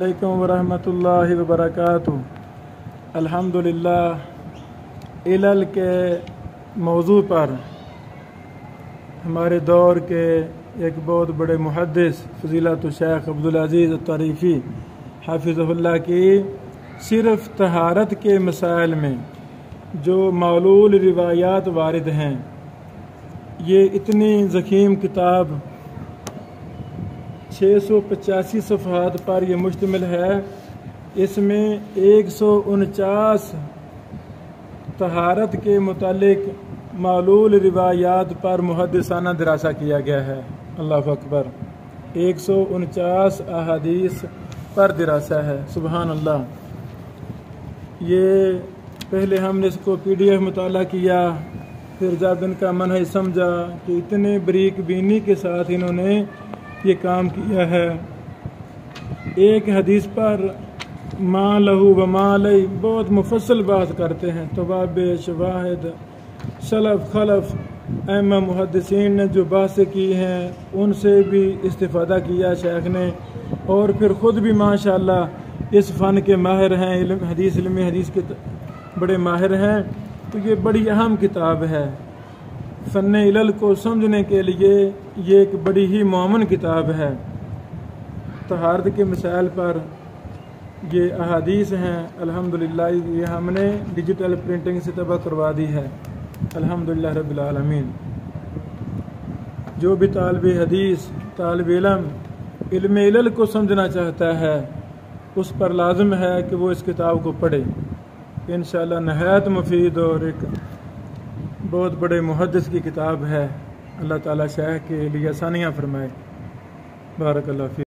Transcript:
علیکم ورحمۃ اللہ وبرکاتہ۔ الحمدللہ علل کے موضوع پر ہمارے دور کے ایک بہت بڑے محدث فضیلت الشیخ عبدالعزیز الطریفی حافظہ اللہ کی صرف طہارت کے مسائل میں جو معلول روایات وارد ہیں، یہ اتنی ضخیم کتاب 685 صفحات پر یہ مشتمل ہے۔ اس میں 149 طہارت کے متعلق معلول روایات پر محدثانہ دراسہ کیا گیا ہے۔ اللہ اکبر، 149 احادیث پر دراسہ ہے۔ سبحان اللہ۔ یہ پہلے ہم نے اس کو PDF مطالعہ کیا، پھر جب ان کا منہج سمجھا کہ اتنے بریک بینی کے ساتھ انہوں نے یہ کام کیا ہے، ایک حدیث پر ما لہو و ما علیہ بہت مفصل بات کرتے ہیں۔ توابع، شواہد، سلف خلف ائمہ محدثین نے جو باتیں کی ہیں ان سے بھی استفادہ کیا شیخ نے، اور پھر خود بھی ماشاءاللہ اس فن کے ماہر ہیں، علم حدیث کے بڑے ماہر ہیں۔ تو یہ بڑی اہم کتاب ہے فن علل کو سمجھنے کے لیے، یہ ایک بڑی ہی معاون کتاب ہے۔ طہارت کے مسائل پر یہ احادیث ہیں۔ الحمدللہ یہ ہم نے ڈیجیٹل پرنٹنگ سے طبع کروا دی ہے، الحمدللہ رب العالمین۔ جو بھی طالب حدیث، طالب علم علل کو سمجھنا چاہتا ہے، اس پر لازم ہے کہ وہ اس کتاب کو پڑھے۔ انشاءاللہ نہایت مفید اور ایک بہت بڑے محدث کی کتاب ہے۔ اللہ تعالیٰ شیخ کے لیے آسانیاں فرمائے۔ بارک اللہ فیک۔